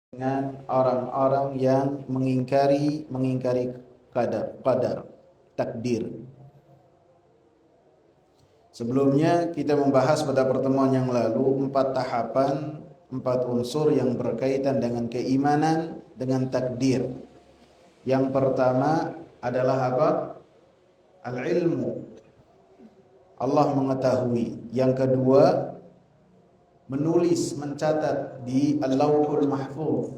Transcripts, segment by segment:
dengan orang-orang yang mengingkari qadar takdir. Sebelumnya kita membahas pada pertemuan yang lalu 4 tahapan, 4 unsur yang berkaitan dengan keimanan dengan takdir. Yang pertama adalah apa? Al-ilmu. Allah mengetahui. Yang kedua, menulis, mencatat di Al-Lauhul Mahfuz.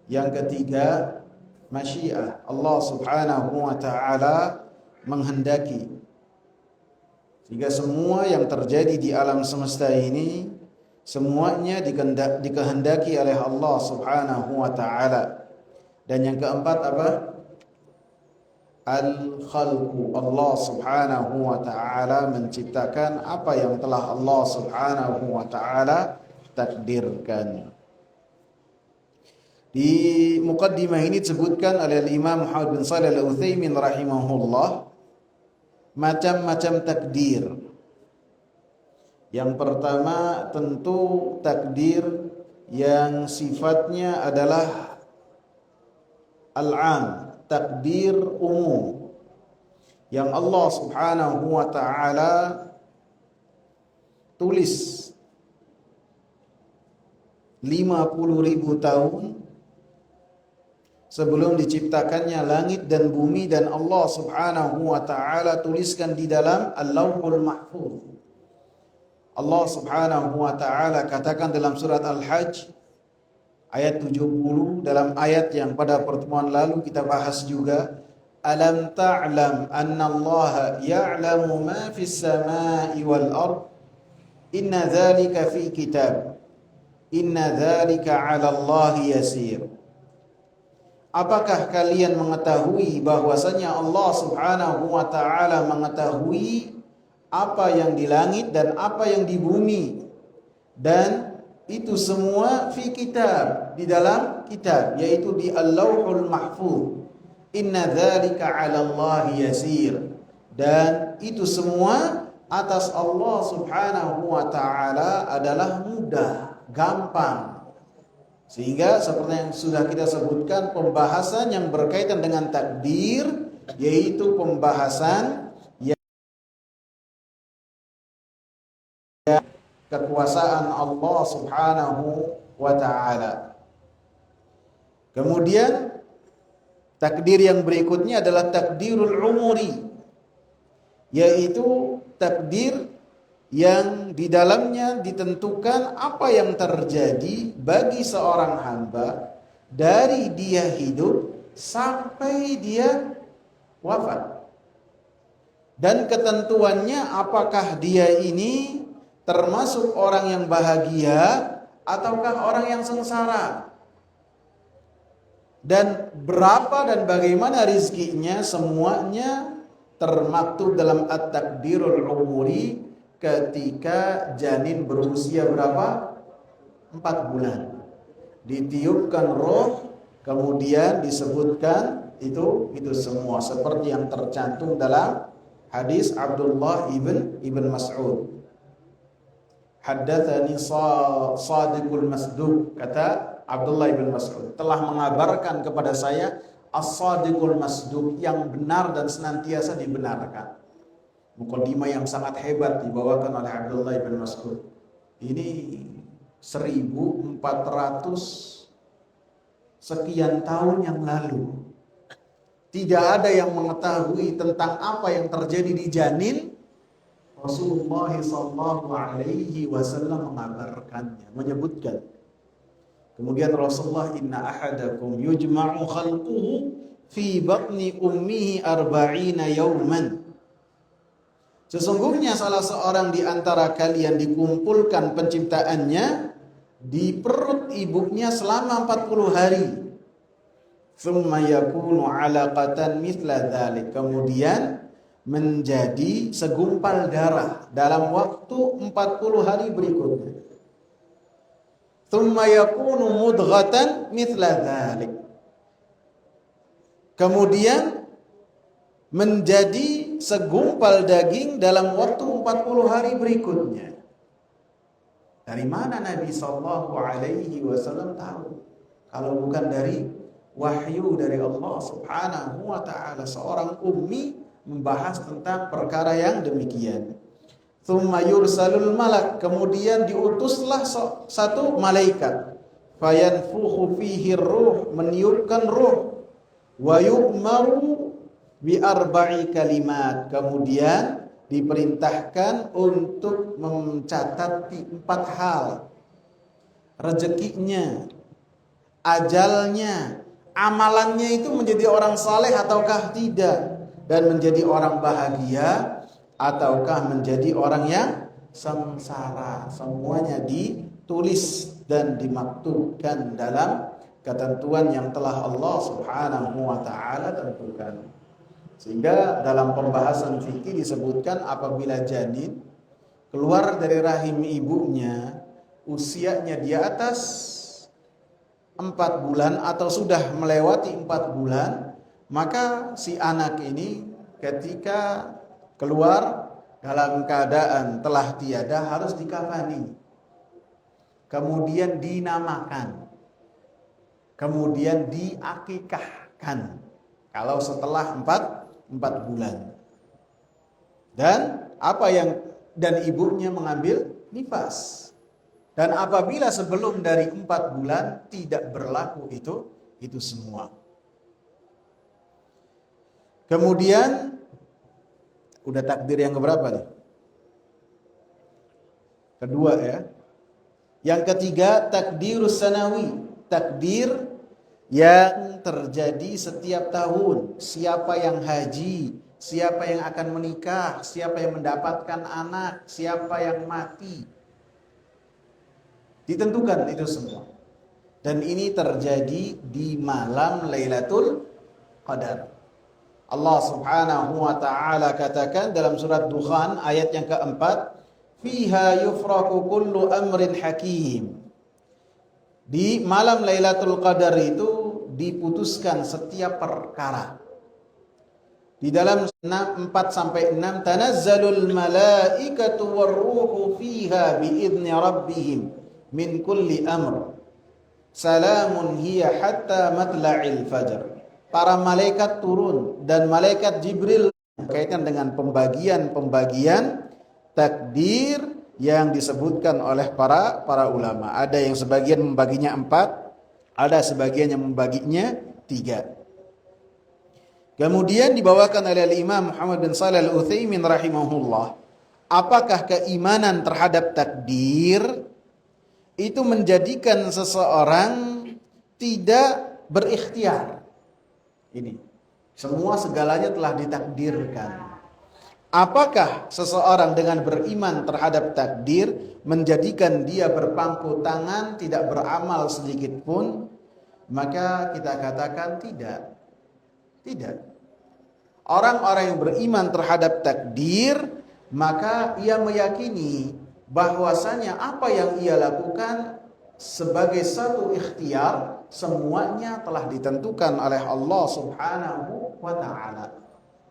Yang ketiga, masyiah. Allah Subhanahu wa taala menghendaki. Sehingga semua yang terjadi di alam semesta ini semuanya dikehendaki oleh Allah Subhanahu wa taala. Dan yang keempat apa? Al-khalqu. Allah Subhanahu wa taala menciptakan apa yang telah Allah Subhanahu wa taala takdirkan. Di muqaddimah ini disebutkan oleh Imam Muhammad bin Shalih Al-Utsaimin rahimahullah macam-macam takdir. Yang pertama tentu takdir yang sifatnya adalah al-'am, takdir umum yang Allah Subhanahu wa taala tulis 50.000 tahun sebelum diciptakannya langit dan bumi, dan Allah Subhanahu wa taala tuliskan di dalam Al-Lauhul Mahfuz. Allah Subhanahu wa taala katakan dalam surat Al-Hajj ayat 70, dalam ayat yang pada pertemuan lalu kita bahas juga, alam ta'lam anna Allah ya'lamu ma fis samai wal ard inna dzalika fi kitab inna dzalika 'ala Allah yasir. Apakah kalian mengetahui bahwasanya Allah Subhanahu wa taala mengetahui apa yang di langit dan apa yang di bumi, dan itu semua fi kitab, di dalam kitab, yaitu di Al-Lauhul Mahfuz. Inna dzalika 'ala Allah yasir. Dan itu semua atas Allah Subhanahu wa taala adalah mudah, gampang. Sehingga seperti yang sudah kita sebutkan, pembahasan yang berkaitan dengan takdir yaitu pembahasan yang kekuasaan Allah Subhanahu wa taala. Kemudian takdir yang berikutnya adalah takdirul umuri, yaitu takdir yang di dalamnya ditentukan apa yang terjadi bagi seorang hamba dari dia hidup sampai dia wafat. Dan ketentuannya apakah dia ini termasuk orang yang bahagia ataukah orang yang sengsara. Dan berapa dan bagaimana rizkinya, semuanya termaktub dalam at-takdirul umuri ketika janin berusia berapa? 4 bulan. Ditiupkan roh, kemudian disebutkan itu semua seperti yang tercantum dalam hadis Abdullah ibn Mas'ud. Haddatsani Shadiqul Masduq, kata Abdullah ibn Mas'ud, telah mengabarkan kepada saya As-Shadiqul Masduq, yang benar dan senantiasa dibenarkan. Muqaddimah yang sangat hebat dibawakan oleh Abdullah ibn Mas'ud. Ini 1400 sekian tahun yang lalu. Tidak ada yang mengetahui tentang apa yang terjadi di janin. Rasulullah sallallahu alaihi wasallam mengabarkannya, menyebutkan. Kemudian Rasulullah, inna ahadakum yujma'u khalquhu fi batni ummihi 40 yawman. Sesungguhnya salah seorang di antara kalian dikumpulkan penciptaannya di perut ibunya selama 40 hari. Tsumma yakunu 'alaqatan mithla dzalik. Kemudian menjadi segumpal darah dalam waktu 40 hari berikutnya. Tsumma yakunu mudghatan mithla dzalik. Kemudian menjadi segumpal daging dalam waktu 40 hari berikutnya. Dari mana Nabi Shallallahu Alaihi Wasallam tahu? Kalau bukan dari wahyu dari Allah Subhanahu Wa Taala. Seorang ummi membahas tentang perkara yang demikian. Tsumma yursalul malak, kemudian diutuslah satu malaikat. Fayanfukhu fihi ruh, meniupkan ruh. Wa yu'maru bi arba'i kalimat, kemudian diperintahkan untuk mencatat 4 hal. Rezekinya, ajalnya, amalannya itu menjadi orang saleh ataukah tidak, dan menjadi orang bahagia ataukah menjadi orang yang sengsara. Semuanya ditulis dan dimaktubkan dalam ketentuan yang telah Allah Subhanahu wa taala tentukan. Sehingga dalam pembahasan fikih disebutkan apabila janin keluar dari rahim ibunya, usianya di atas 4 bulan atau sudah melewati 4 bulan, maka si anak ini ketika keluar dalam keadaan telah tiada harus dikafani, kemudian dinamakan, kemudian diakikahkan kalau setelah 4 bulan. Dan ibunya mengambil nifas. Dan apabila sebelum dari 4 bulan tidak berlaku itu semua. Kemudian udah takdir yang keberapa nih? Kedua ya. Yang ketiga, takdirus sanawi, takdir yang terjadi setiap tahun. Siapa yang haji, siapa yang akan menikah, siapa yang mendapatkan anak, siapa yang mati. Ditentukan itu semua. Dan ini terjadi di malam Lailatul Qadar. Allah Subhanahu wa taala katakan dalam surat Dukhan ayat yang keempat, fiha yufraku kullu amrin hakim. Di malam Lailatul Qadar itu diputuskan setiap perkara. Di dalam 4 sampai 6, tanazzalul malaikatu warruhu fiha biidzni rabbihim min kulli amr. Salamun hiya hatta matla'il fajr. Para malaikat turun dan malaikat Jibril berkaitan dengan pembagian takdir yang disebutkan oleh para ulama. Ada yang sebagian membaginya 4, ada sebagian yang membaginya 3. Kemudian dibawakan oleh Imam Muhammad bin Shalih Al-Utsaimin rahimahullah, apakah keimanan terhadap takdir itu menjadikan seseorang tidak berikhtiar? Ini semua segalanya telah ditakdirkan. Apakah seseorang dengan beriman terhadap takdir menjadikan dia berpangku tangan, tidak beramal sedikit pun? Maka kita katakan tidak. Tidak. Orang-orang yang beriman terhadap takdir, maka ia meyakini bahwasanya apa yang ia lakukan sebagai satu ikhtiar, semuanya telah ditentukan oleh Allah Subhanahu wa taala.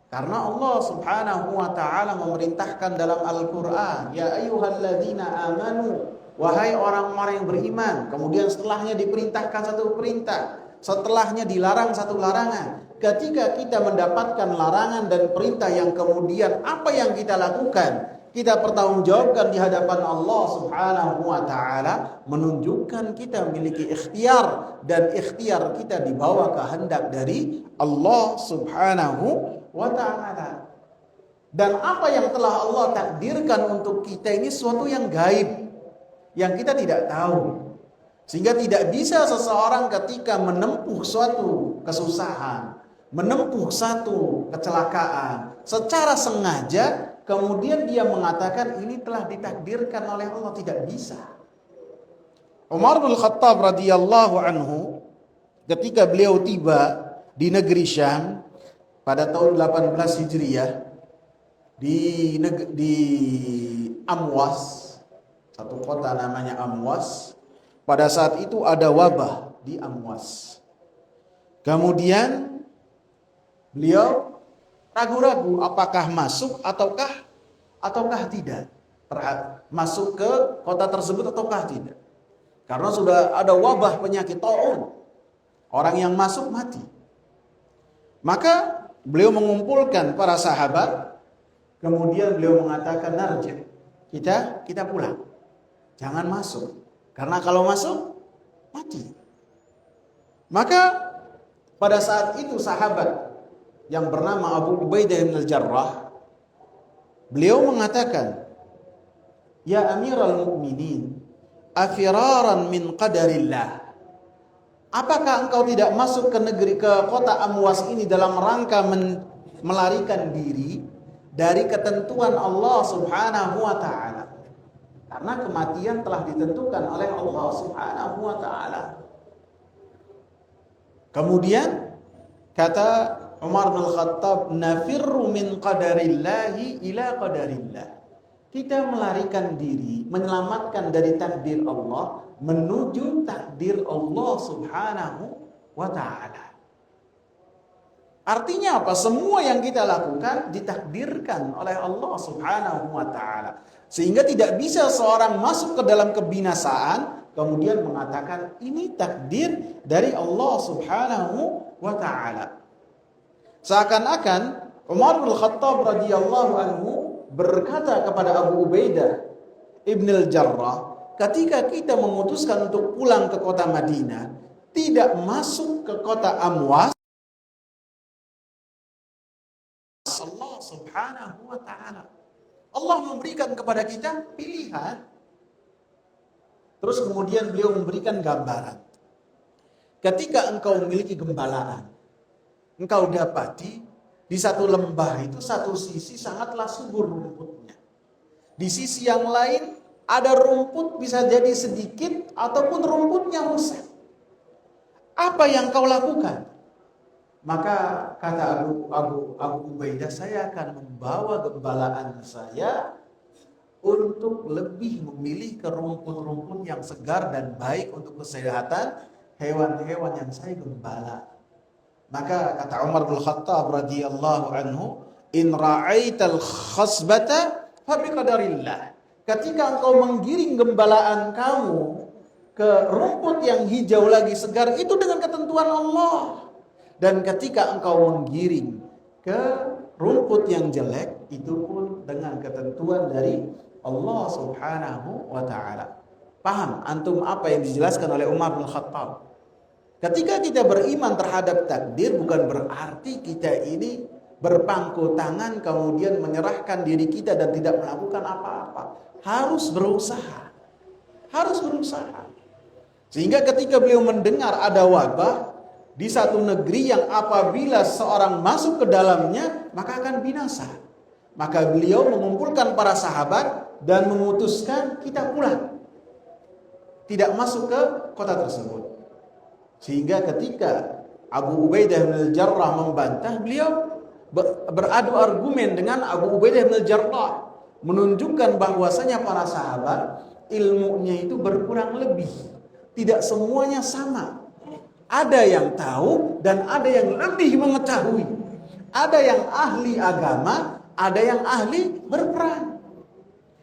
Karena Allah Subhanahu wa taala memerintahkan dalam Al-Qur'an, ya ayyuhalladzina amanu, wahai orang-orang yang beriman. Kemudian setelahnya diperintahkan satu perintah, setelahnya dilarang satu larangan. Ketika kita mendapatkan larangan dan perintah yang kemudian apa yang kita lakukan, kita pertanggungjawabkan di hadapan Allah Subhanahu wa taala, menunjukkan kita memiliki ikhtiar, dan ikhtiar kita dibawa kehendak dari Allah Subhanahu wa taala. Dan apa yang telah Allah takdirkan untuk kita ini sesuatu yang gaib, yang kita tidak tahu. Sehingga tidak bisa seseorang ketika menempuh suatu kesusahan, menempuh satu kecelakaan secara sengaja, kemudian dia mengatakan ini telah ditakdirkan oleh Allah. Tidak bisa. Umar bin Khattab radhiyallahu anhu ketika beliau tiba di negeri Syam pada tahun 18 Hijriah di Amwas, satu kota namanya Amwas. Pada saat itu ada wabah di Amwas. Kemudian beliau ragu-ragu apakah masuk ataukah tidak. masuk ke kota tersebut ataukah tidak. Karena sudah ada wabah penyakit taun. Orang yang masuk mati. Maka beliau mengumpulkan para sahabat. Kemudian beliau mengatakan, narji, kita pulang. Jangan masuk. Karena kalau masuk, mati. Maka pada saat itu sahabat yang bernama Abu Ubaidah bin Al-Jarrah, beliau mengatakan, ya Amiral Mu'minin, afiraran min qadarillah. Apakah engkau tidak masuk ke kota Amwas ini dalam rangka melarikan diri dari ketentuan Allah Subhanahu wa taala? Karena kematian telah ditentukan oleh Allah Subhanahu wa taala. Kemudian kata Umar bin Khattab, nafirru min qadarillahi ila qadarillah. Kita melarikan diri, menyelamatkan dari takdir Allah menuju takdir Allah Subhanahu wa taala. Artinya apa? Semua yang kita lakukan ditakdirkan oleh Allah Subhanahu wa taala. Sehingga tidak bisa seorang masuk ke dalam kebinasaan kemudian mengatakan ini takdir dari Allah Subhanahu wa taala. Seakan-akan Umar bin Khattab radhiyallahu anhu berkata kepada Abu Ubaidah Ibn al-Jarrah, ketika kita memutuskan untuk pulang ke kota Madinah, tidak masuk ke kota Amwas, Allah Subhanahu wa taala. Allah memberikan kepada kita pilihan. Terus kemudian beliau memberikan gambaran. Ketika engkau memiliki gembalaan, engkau dapati di satu lembah itu satu sisi sangatlah subur rumputnya. Di sisi yang lain ada rumput bisa jadi sedikit ataupun rumputnya rusak. Apa yang kau lakukan? Maka kata Abu Ubaidah, saya akan membawa gembalaan saya untuk lebih memilih ke rumput-rumput yang segar dan baik untuk kesehatan hewan-hewan yang saya gembala. Maka kata Umar bin Khattab radhiyallahu anhu, in ra'aital khasbata fa biqadarillah. Ketika engkau menggiring gembalaan kamu ke rumput yang hijau lagi segar, itu dengan ketentuan Allah. Dan ketika engkau menggiring ke rumput yang jelek, itu pun dengan ketentuan dari Allah Subhanahu wa taala. Paham antum apa yang dijelaskan oleh Umar bin Khattab? Ketika kita beriman terhadap takdir, bukan berarti kita ini berpangku tangan kemudian menyerahkan diri kita dan tidak melakukan apa-apa. Harus berusaha. Harus berusaha. Sehingga ketika beliau mendengar ada wabah di satu negeri yang apabila seorang masuk ke dalamnya maka akan binasa, maka beliau mengumpulkan para sahabat dan memutuskan kita pulang, tidak masuk ke kota tersebut. Sehingga ketika Abu Ubaidah bin Al-Jarrah membantah, beliau beradu argumen dengan Abu Ubaidah bin Al-Jarrah, menunjukkan bahwasanya para sahabat ilmunya itu berkurang lebih, tidak semuanya sama. Ada yang tahu dan ada yang lebih mengetahui. Ada yang ahli agama, ada yang ahli berperang.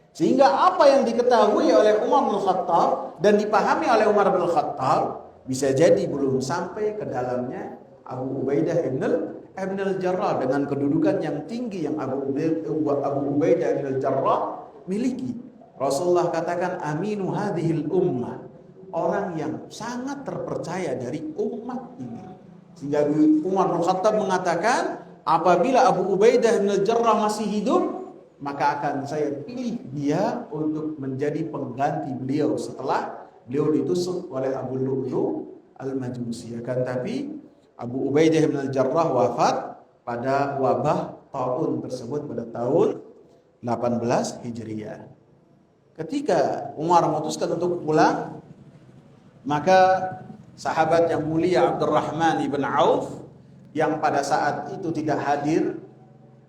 Sehingga apa yang diketahui oleh Umar bin Khattab dan dipahami oleh Umar bin Khattab bisa jadi belum sampai ke dalamnya Abu Ubaidah ibn al-Jarrah dengan kedudukan yang tinggi yang Abu Ubaidah ibn al-Jarrah miliki. Rasulullah katakan aminu hadhil ummah, orang yang sangat terpercaya dari umat ini. Sehingga Umar bin Khattab mengatakan, apabila Abu Ubaidah bin Al-Jarrah masih hidup, maka akan saya pilih dia untuk menjadi pengganti beliau setelah beliau ditusuk oleh Abu Lu'lu' Al-Majusi. Akan tapi Abu Ubaidah bin Al-Jarrah wafat pada wabah taun tersebut pada tahun 18 Hijriah. Ketika Umar memutuskan untuk pulang, maka sahabat yang mulia Abdurrahman ibn Auf yang pada saat itu tidak hadir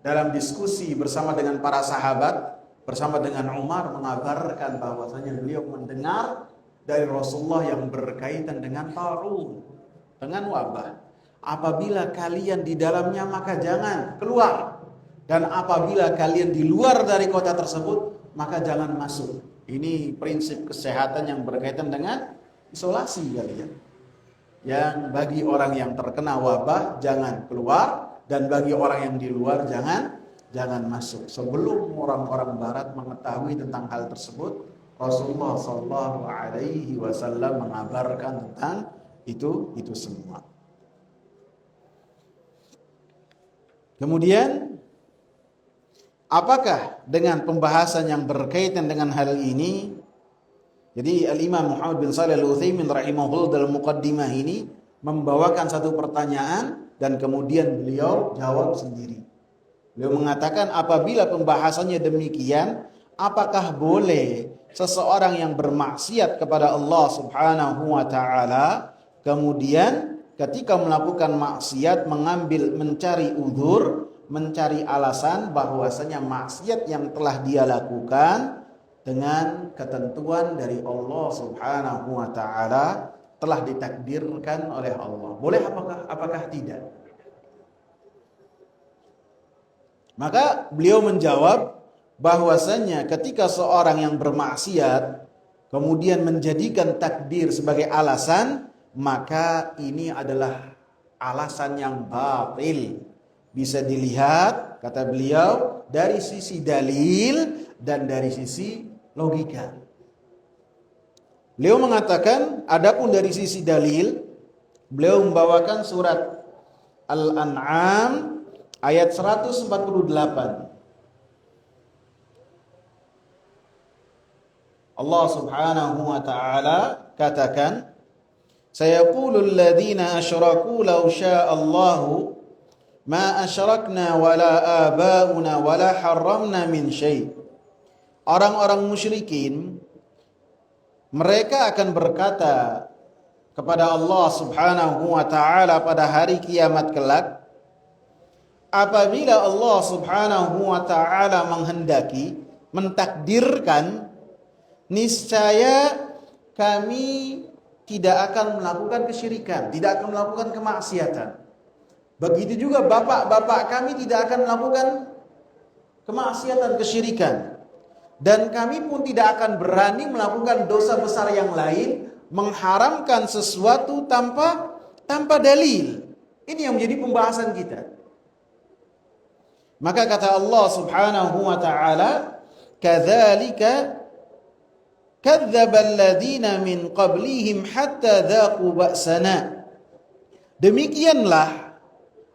dalam diskusi bersama dengan para sahabat, bersama dengan Umar, mengabarkan bahwasanya beliau mendengar dari Rasulullah yang berkaitan dengan taun, dengan wabah. Apabila kalian di dalamnya maka jangan keluar, dan apabila kalian di luar dari kota tersebut maka jangan masuk. Ini prinsip kesehatan yang berkaitan dengan isolasi kalian. Yang bagi orang yang terkena wabah jangan keluar, dan bagi orang yang di luar jangan masuk. Sebelum orang-orang barat mengetahui tentang hal tersebut, Rasulullah sallallahu alaihi wasallam mengabarkan tentang itu semua. Kemudian apakah dengan pembahasan yang berkaitan dengan hal ini? Jadi Al-Imam Muhammad bin Shalih Al-Utsaimin rahimahullah dalam muqaddimah ini membawakan satu pertanyaan dan kemudian beliau jawab sendiri. Beliau mengatakan apabila pembahasannya demikian, apakah boleh seseorang yang bermaksiat kepada Allah Subhanahu wa taala kemudian ketika melakukan maksiat mencari uzur, mencari alasan bahwasanya maksiat yang telah dia lakukan dengan ketentuan dari Allah Subhanahu wa taala telah ditakdirkan oleh Allah. Boleh apakah tidak? Maka beliau menjawab bahwasanya ketika seorang yang bermaksiat kemudian menjadikan takdir sebagai alasan, maka ini adalah alasan yang batil. Bisa dilihat, kata beliau, dari sisi dalil dan dari sisi logika. Beliau mengatakan, adapun dari sisi dalil, beliau membawakan surat Al-An'am ayat 148. Allah Subhanahu wa taala katakan, sayaqulul ladzina asyraku law sya'allahu ma asyrakna wala abauna wala harramna min syai'. Orang-orang musyrikin mereka akan berkata kepada Allah Subhanahu wa taala pada hari kiamat kelak, apabila Allah Subhanahu wa taala menghendaki, mentakdirkan, niscaya kami tidak akan melakukan kesyirikan, tidak akan melakukan kemaksiatan. Begitu juga bapak-bapak kami tidak akan melakukan kemaksiatan, kesyirikan. Dan kami pun tidak akan berani melakukan dosa besar yang lain, mengharamkan sesuatu tanpa dalil. Ini yang menjadi pembahasan kita. Maka kata Allah Subhanahu wa taala, kadzalika kadzdzabal ladzina min qablihim hatta dzaqu ba'sana. Demikianlah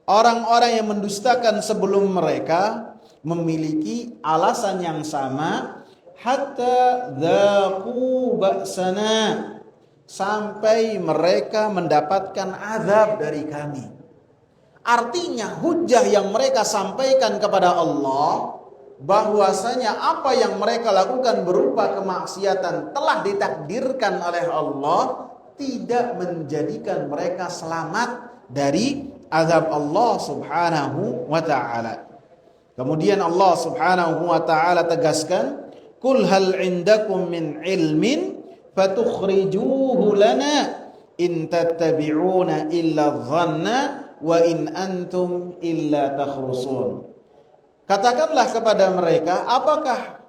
orang-orang yang mendustakan sebelum mereka memiliki alasan yang sama, hatta dzaqu ba'sana, sampai mereka mendapatkan azab dari kami. Artinya hujah yang mereka sampaikan kepada Allah bahwasanya apa yang mereka lakukan berupa kemaksiatan telah ditakdirkan oleh Allah, tidak menjadikan mereka selamat dari azab Allah Subhanahu wa taala. Kemudian Allah Subhanahu wa taala tegaskan, "Qul hal 'indakum min 'ilmin fatukhrijuhu lana in tattabi'una illa dhanna wa in antum illa takhrusun." Katakanlah kepada mereka, apakah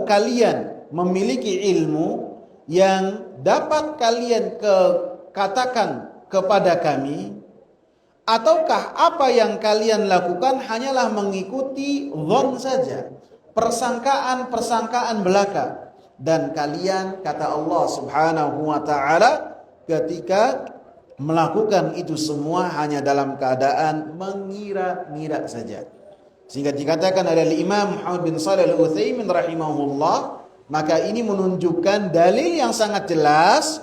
kalian memiliki ilmu yang dapat kalian katakan kepada kami, ataukah apa yang kalian lakukan hanyalah mengikuti dhon saja, persangkaan belaka, dan kalian, kata Allah Subhanahu wa taala, ketika melakukan itu semua hanya dalam keadaan mengira-ngira saja. Sehingga dikatakan oleh Imam Muhammad bin Shalih Al-Utsaimin rahimahullah, maka ini menunjukkan dalil yang sangat jelas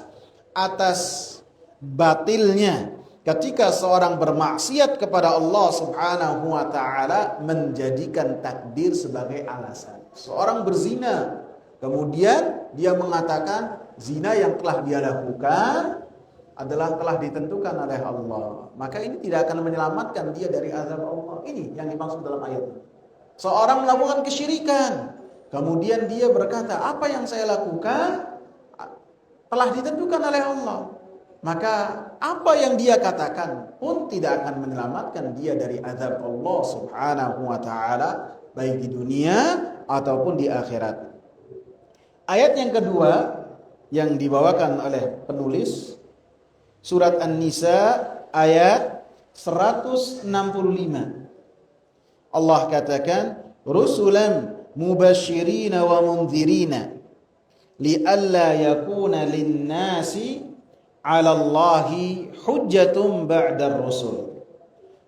atas batilnya ketika seorang bermaksiat kepada Allah Subhanahu wa taala menjadikan takdir sebagai alasan. Seorang berzina, kemudian dia mengatakan zina yang telah dia lakukan adalah telah ditentukan oleh Allah, maka ini tidak akan menyelamatkan dia dari azab Allah. Ini yang dimaksud dalam ayat ini. Seorang melakukan kesyirikan, kemudian dia berkata, apa yang saya lakukan telah ditentukan oleh Allah, maka apa yang dia katakan pun tidak akan menyelamatkan dia dari azab Allah Subhanahu wa taala, baik di dunia ataupun di akhirat. Ayat yang kedua yang dibawakan oleh penulis surat An-Nisa ayat 165. Allah katakan, rusulan mubashirina wa mundhirina lialla yakuna linnasi 'ala Allahi hujjatun ba'da rusul.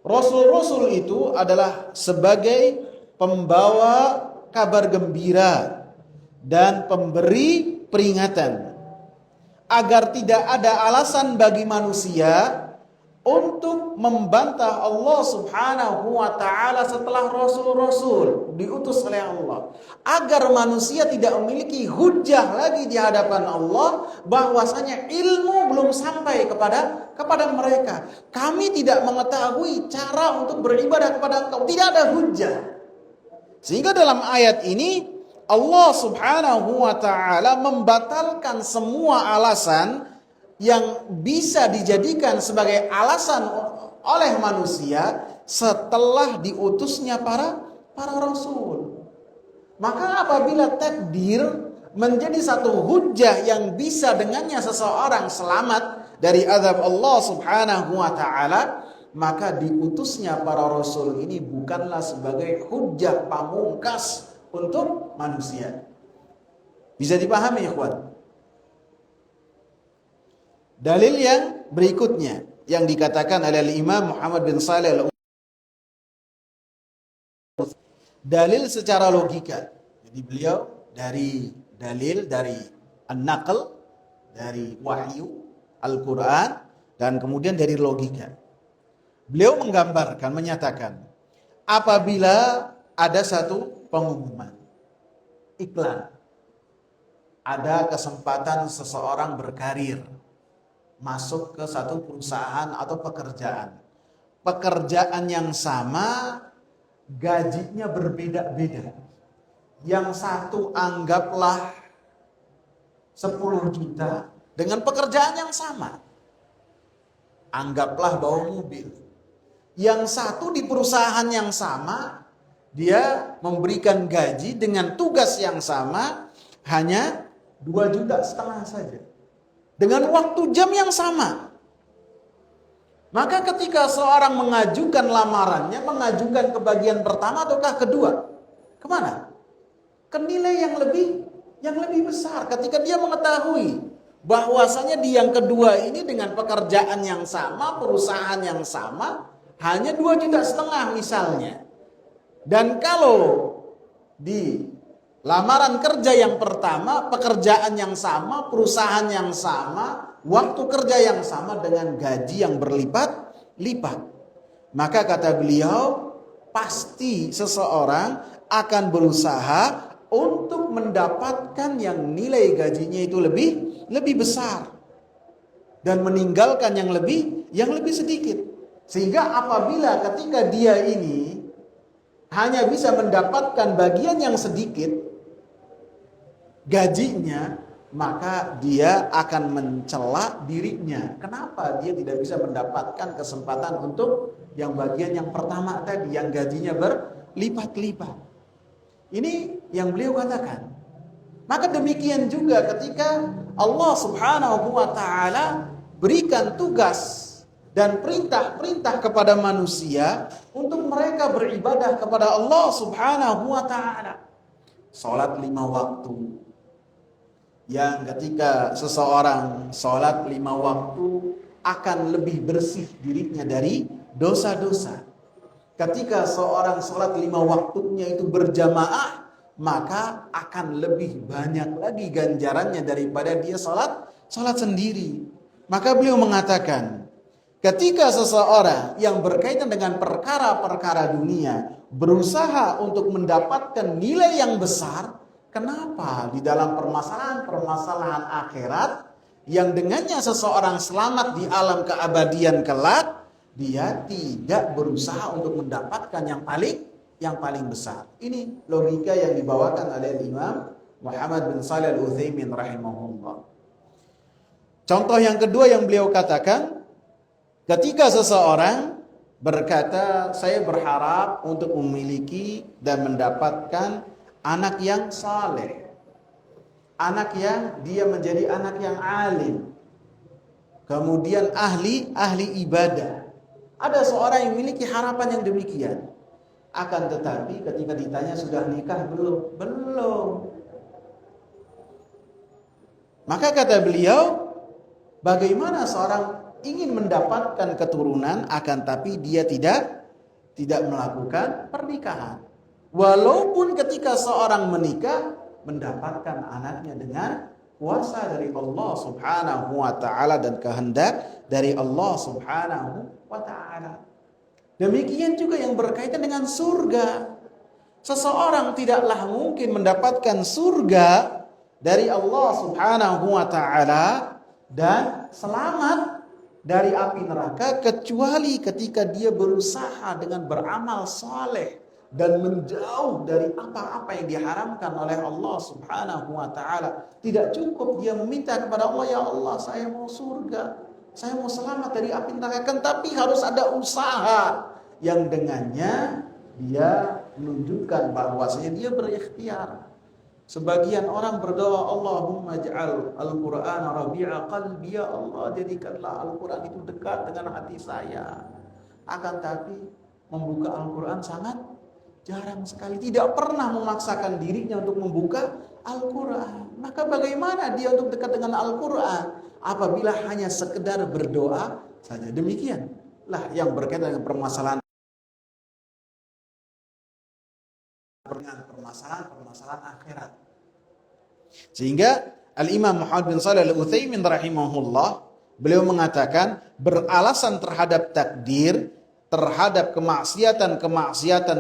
Rasul-rasul itu adalah sebagai pembawa kabar gembira dan pemberi peringatan agar tidak ada alasan bagi manusia untuk membantah Allah Subhanahu wa taala setelah rasul-rasul diutus oleh Allah, agar manusia tidak memiliki hujjah lagi di hadapan Allah bahwasanya ilmu belum sampai kepada mereka. Kami tidak mengetahui cara untuk beribadah kepada Engkau, tidak ada hujjah. Sehingga dalam ayat ini Allah Subhanahu wa taala membatalkan semua alasan yang bisa dijadikan sebagai alasan oleh manusia setelah diutusnya para rasul. Maka apabila takdir menjadi satu hujjah yang bisa dengannya seseorang selamat dari azab Allah Subhanahu wa taala, maka diutusnya para rasul ini bukanlah sebagai hujjah pamungkas untuk manusia. Bisa dipahami ya, ikhwan? Dalil yang berikutnya yang dikatakan oleh Imam Muhammad bin Shalih Al-Utsaimin, dalil secara logika. Jadi beliau dari dalil dari an-naql, dari wahyu Al-Quran, dan kemudian dari logika. Beliau menggambarkan, menyatakan, apabila ada satu pengumuman, iklan, ada kesempatan seseorang berkarir, masuk ke satu perusahaan atau pekerjaan. Pekerjaan yang sama, gajinya berbeda-beda. Yang satu anggaplah 10 juta dengan pekerjaan yang sama. Anggaplah bawa mobil. Yang satu di perusahaan yang sama, dia memberikan gaji dengan tugas yang sama hanya 2,5 juta saja. Dengan waktu jam yang sama. Maka ketika seorang mengajukan lamarannya, mengajukan ke bagian pertama ataukah kedua? Kemana? Ke nilai yang lebih besar. Ketika dia mengetahui bahwasanya di yang kedua ini dengan pekerjaan yang sama, perusahaan yang sama, hanya 2,5 juta misalnya. Dan kalau di lamaran kerja yang pertama, pekerjaan yang sama, perusahaan yang sama, waktu kerja yang sama dengan gaji yang berlipat-lipat. Maka kata beliau, pasti seseorang akan berusaha untuk mendapatkan yang nilai gajinya itu lebih besar dan meninggalkan yang lebih sedikit. Sehingga apabila ketika dia ini hanya bisa mendapatkan bagian yang sedikit gajinya, maka dia akan mencela dirinya. Kenapa dia tidak bisa mendapatkan kesempatan untuk yang bagian yang pertama tadi, yang gajinya berlipat-lipat. Ini yang beliau katakan. Maka demikian juga ketika Allah Subhanahu wa taala berikan tugas dan perintah-perintah kepada manusia untuk mereka beribadah kepada Allah Subhanahu wa taala. Salat 5 waktu. Yang ketika seseorang salat 5 waktu akan lebih bersih dirinya dari dosa-dosa. Ketika seorang salat 5 waktunya itu berjamaah, maka akan lebih banyak lagi ganjarannya daripada dia salat sendiri. Maka beliau mengatakan, ketika seseorang yang berkaitan dengan perkara-perkara dunia berusaha untuk mendapatkan nilai yang besar, kenapa di dalam permasalahan akhirat yang dengannya seseorang selamat di alam keabadian kelak, dia tidak berusaha untuk mendapatkan yang paling besar. Ini logika yang dibawakan oleh Imam Muhammad bin Shalih Al-Utsaimin rahimahullah. Contoh yang kedua yang beliau katakan, ketika seseorang berkata, saya berharap untuk memiliki dan mendapatkan anak yang saleh, anak yang dia menjadi anak yang alim, kemudian ahli ibadah. Ada seorang yang memiliki harapan yang demikian. Akan tetapi ketika ditanya sudah nikah belum? Belum. Maka kata beliau, bagaimana seorang ingin mendapatkan keturunan akan tapi dia tidak melakukan pernikahan. Walaupun ketika seorang menikah mendapatkan anaknya dengan kuasa dari Allah Subhanahu wa taala dan kehendak dari Allah Subhanahu wa taala. Demikian juga yang berkaitan dengan surga. Seseorang tidaklah mungkin mendapatkan surga dari Allah Subhanahu wa taala dan selamat dari api neraka kecuali ketika dia berusaha dengan beramal saleh dan menjauh dari apa-apa yang diharamkan oleh Allah Subhanahu wa taala. Tidak cukup dia meminta kepada Allah, ya Allah, saya mau surga, saya mau selamat dari api neraka, tapi harus ada usaha yang dengannya dia menunjukkan bahwasanya dia berikhtiar. Sebagian orang berdoa, Allahumma ja'al Al-Quran rabi'a qalbi, ya Allah jadikanlah Al-Quran itu dekat dengan hati saya. Akan tapi membuka Al-Quran sangat jarang sekali, tidak pernah memaksakan dirinya untuk membuka Al-Quran. Maka bagaimana dia untuk dekat dengan Al-Quran apabila hanya sekedar berdoa saja? Demikianlah yang berkaitan dengan permasalahan akhirat. Sehingga Al-Imam Muhammad bin Shalih Al-Utsaimin rahimahullah, beliau mengatakan beralasan terhadap takdir, terhadap kemaksiatan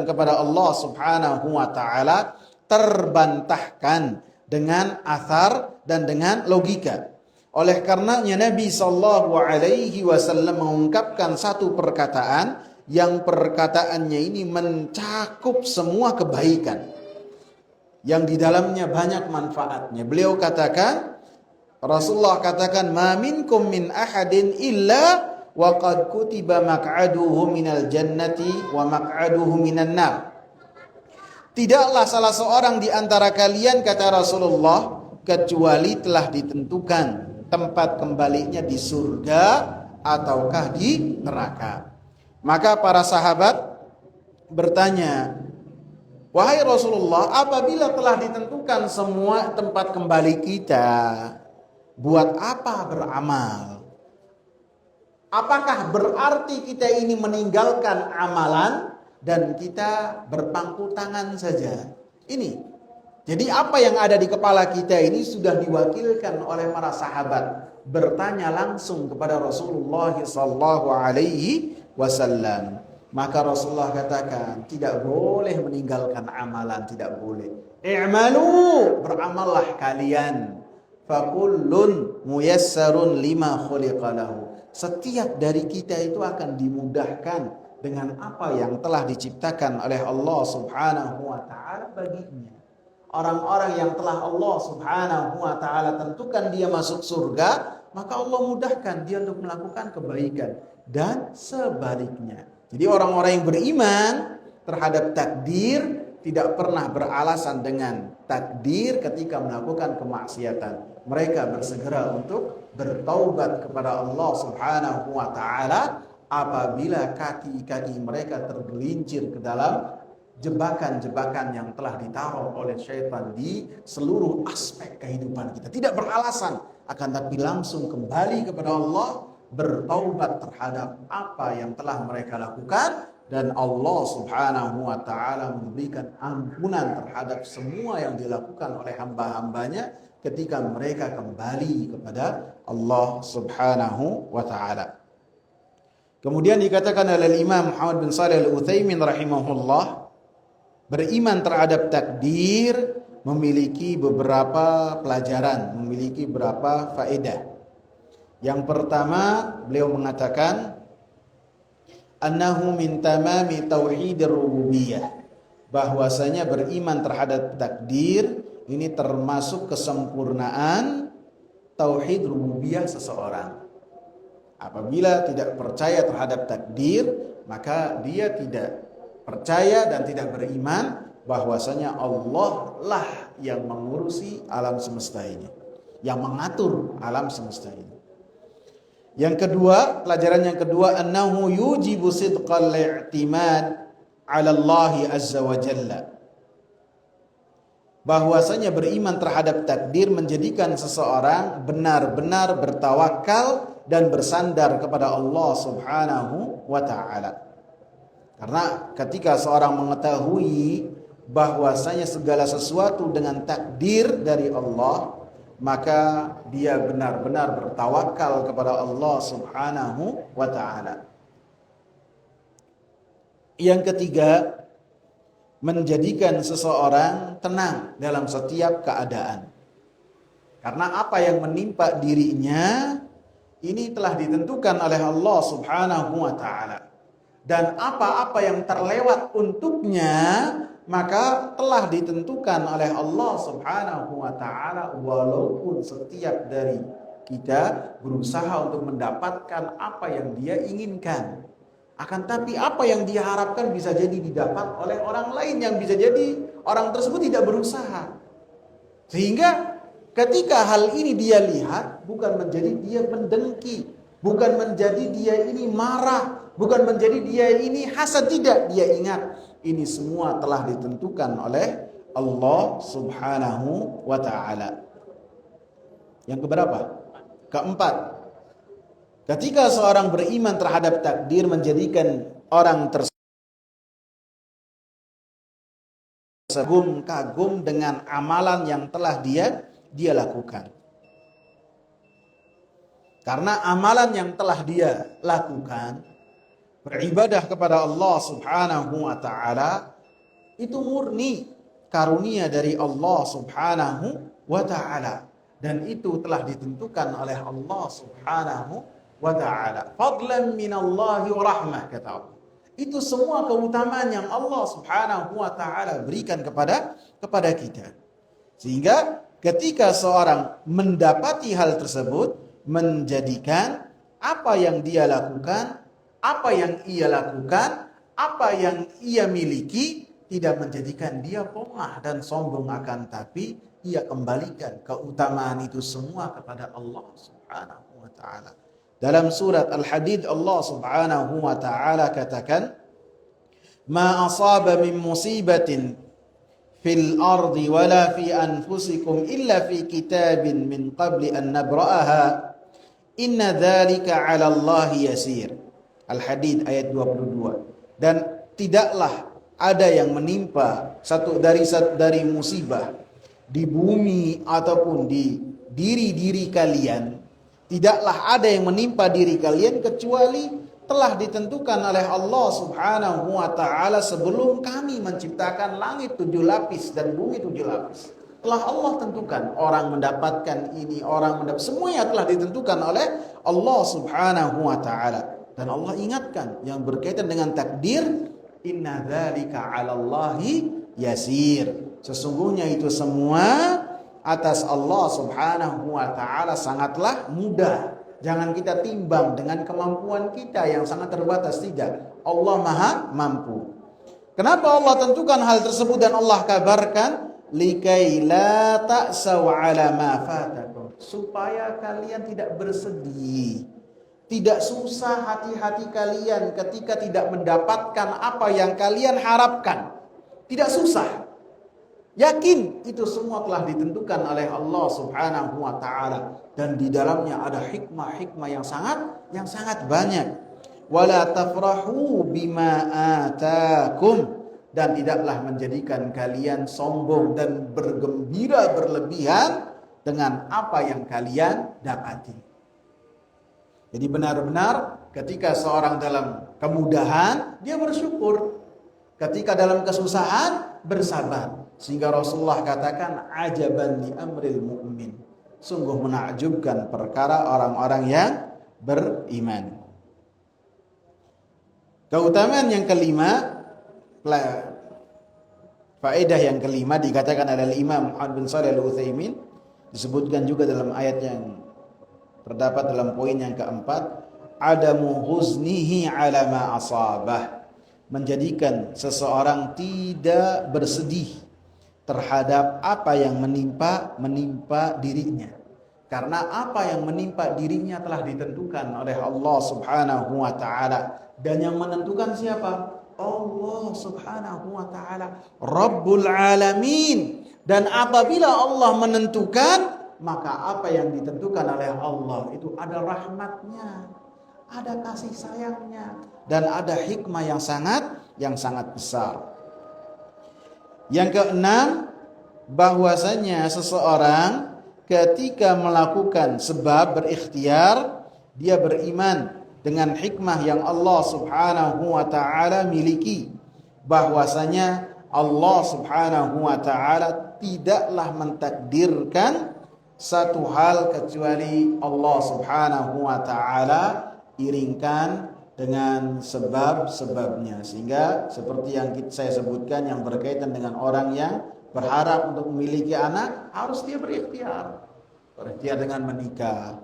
kepada Allah Subhanahu wa taala terbantahkan dengan athar dan dengan logika. Oleh karenanya Nabi sallallahu alaihi wasallam mengungkapkan satu perkataan yang perkataannya ini mencakup semua kebaikan yang di dalamnya banyak manfaatnya. Beliau katakan, Rasulullah katakan, "Ma minkum min ahadin illa wa qad kutiba maq'aduhu minal jannati wa maq'aduhu minan nar." Tidaklah salah seorang di antara kalian, kata Rasulullah, kecuali telah ditentukan tempat kembalinya di surga ataukah di neraka. Maka para sahabat bertanya, wahai Rasulullah, apabila telah ditentukan semua tempat kembali kita, buat apa beramal? Apakah berarti kita ini meninggalkan amalan dan kita berpangku tangan saja? Ini. Jadi apa yang ada di kepala kita ini sudah diwakilkan oleh para sahabat bertanya langsung kepada Rasulullah sallallahu alaihi wasallam. Maka Rasulullah katakan, tidak boleh meninggalkan amalan, tidak boleh. I'malu, beramallah kalian. Fakullun muyassarun lima khuliqa lahu. Setiap dari kita itu akan dimudahkan dengan apa yang telah diciptakan oleh Allah Subhanahu wa taala baginya. Orang-orang yang telah Allah Subhanahu wa taala tentukan dia masuk surga, maka Allah mudahkan dia untuk melakukan kebaikan dan sebaliknya. Jadi orang-orang yang beriman terhadap takdir tidak pernah beralasan dengan takdir ketika melakukan kemaksiatan. Mereka bersegera untuk bertaubat kepada Allah Subhanahu wa taala apabila kaki-kaki mereka tergelincir ke dalam jebakan-jebakan yang telah ditaruh oleh syaitan di seluruh aspek kehidupan kita. Tidak beralasan, akan tapi langsung kembali kepada Allah, bertaubat terhadap apa yang telah mereka lakukan, dan Allah Subhanahu wa taala memberikan ampunan terhadap semua yang dilakukan oleh hamba-hambanya ketika mereka kembali kepada Allah Subhanahu wa taala. Kemudian dikatakan oleh Imam Muhammad bin Shalih Al-Utsaimin rahimahullah, beriman terhadap takdir memiliki beberapa pelajaran, memiliki beberapa faedah. Yang pertama, beliau mengatakan annahu min tamami tauhidir rububiyah, bahwasanya beriman terhadap takdir ini termasuk kesempurnaan tauhid rububiyah seseorang. Apabila tidak percaya terhadap takdir, maka dia tidak percaya dan tidak beriman bahwasanya Allah lah yang mengurusi alam semesta ini, yang mengatur alam semesta ini. Yang kedua, pelajaran yang kedua, annahu yujibu sidqal i'timad 'ala Allah azza wa jalla. Bahwasanya beriman terhadap takdir menjadikan seseorang benar-benar bertawakal dan bersandar kepada Allah Subhanahu wa taala. Karena ketika seorang mengetahui bahwasanya segala sesuatu dengan takdir dari Allah, maka dia benar-benar bertawakal kepada Allah Subhanahu wa taala. Yang ketiga, menjadikan seseorang tenang dalam setiap keadaan. Karena apa yang menimpa dirinya ini telah ditentukan oleh Allah Subhanahu wa taala. Dan apa-apa yang terlewat untuknya maka telah ditentukan oleh Allah Subhanahu wa taala, walaupun setiap dari kita berusaha untuk mendapatkan apa yang dia inginkan. Akan tapi apa yang dia harapkan bisa jadi didapat oleh orang lain yang bisa jadi orang tersebut tidak berusaha. Sehingga ketika hal ini dia lihat, bukan menjadi dia mendengki, bukan menjadi dia ini marah, bukan menjadi dia ini hasad, tidak. Dia ingat ini semua telah ditentukan oleh Allah Subhanahu wa taala. Yang keberapa? Keempat, ketika seorang beriman terhadap takdir menjadikan orang tersebut kagum dengan amalan yang telah dia lakukan. Karena amalan yang telah dia lakukan, beribadah kepada Allah Subhanahu wa taala, itu murni karunia dari Allah Subhanahu wa taala, dan itu telah ditentukan oleh Allah Subhanahu wa ta'ala. Fadlan minallahi wa rahmah, kata Allah. Itu semua keutamaan yang Allah Subhanahu wa ta'ala berikan kepada kita. Sehingga ketika seorang mendapati hal tersebut, menjadikan apa yang dia lakukan, apa yang ia lakukan, apa yang ia miliki, tidak menjadikan dia pongah dan sombong, akan tapi ia kembalikan keutamaan itu semua kepada Allah Subhanahu wa ta'ala. Dalam surat Al-Hadid Allah Subhanahu wa ta'ala katakan, "Ma asaba min musibatin fil ardi wala fi anfusikum illa fi kitabin min qabli an nabra'aha inna dzalika 'ala Allahi yasir." Al-Hadid ayat 22. Dan tidaklah ada yang menimpa satu dari musibah di bumi ataupun di diri-diri kalian, tidaklah ada yang menimpa diri kalian kecuali telah ditentukan oleh Allah Subhanahu wa ta'ala sebelum kami menciptakan langit 7 lapis dan bumi 7 lapis. Telah Allah tentukan orang mendapatkan ini, orang mendapat, semuanya telah ditentukan oleh Allah Subhanahu wa ta'ala. Dan Allah ingatkan yang berkaitan dengan takdir, inna dzalika 'alallahi yasir. Sesungguhnya itu semua atas Allah Subhanahu wa ta'ala sangatlah mudah. Jangan kita timbang dengan kemampuan kita yang sangat terbatas, tidak. Allah maha mampu. Kenapa Allah tentukan hal tersebut dan Allah kabarkan? Likai la ta'saw ala ma fatakum. Supaya kalian tidak bersedih, tidak susah hati-hati kalian ketika tidak mendapatkan apa yang kalian harapkan. Tidak susah. Yakin itu semua telah ditentukan oleh Allah Subhanahu wa ta'ala, dan di dalamnya ada hikmah-hikmah yang sangat banyak. Wala tafrahu bima atakum, dan tidaklah menjadikan kalian sombong dan bergembira berlebihan dengan apa yang kalian dapati. Jadi benar-benar ketika seorang dalam kemudahan dia bersyukur, ketika dalam kesusahan bersabar. Sehingga Rasulullah katakan, ajaban li amril mu'min. Sungguh menakjubkan perkara orang-orang yang beriman. Keutamaan yang kelima, faedah yang kelima dikatakan oleh Imam Muhammad bin Shalih Al-Utsaimin, disebutkan juga dalam ayat yang terdapat dalam poin yang keempat, adamu huznihi ala ma asabah. menjadikan seseorang tidak bersedih terhadap apa yang menimpa dirinya. Karena apa yang menimpa dirinya telah ditentukan oleh Allah Subhanahu wa taala, dan yang menentukan siapa? Allah Subhanahu wa taala, Rabbul Alamin. Dan apabila Allah menentukan, maka apa yang ditentukan oleh Allah itu ada rahmatnya, ada kasih sayangnya, dan ada hikmah yang sangat besar. Yang keenam, bahwasanya seseorang ketika melakukan sebab berikhtiar, dia beriman dengan hikmah yang Allah Subhanahu wa taala miliki, bahwasanya Allah Subhanahu wa taala tidaklah mentakdirkan satu hal kecuali Allah Subhanahu wa taala iringkan dengan sebab-sebabnya. Sehingga seperti yang saya sebutkan yang berkaitan dengan orang yang berharap untuk memiliki anak, harus dia berikhtiar dengan menikah.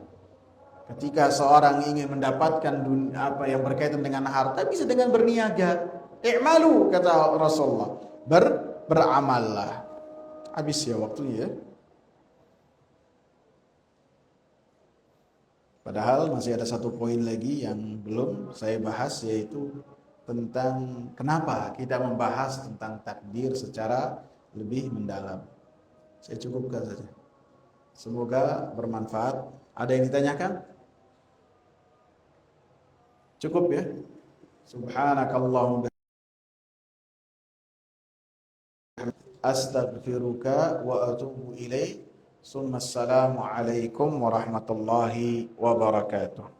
Ketika seorang ingin mendapatkan apa yang berkaitan dengan harta, bisa dengan berniaga. I'malu, kata Rasulullah, beramallah. Habis ya waktunya ya. Padahal masih ada satu poin lagi yang belum saya bahas, yaitu tentang kenapa kita membahas tentang takdir secara lebih mendalam. Saya cukupkan saja. Semoga bermanfaat. Ada yang ditanyakan? Cukup ya? Subhanakallahumma astaghfiruka wa atubu ilaik. Assalamu alaikum warahmatullahi wabarakatuh.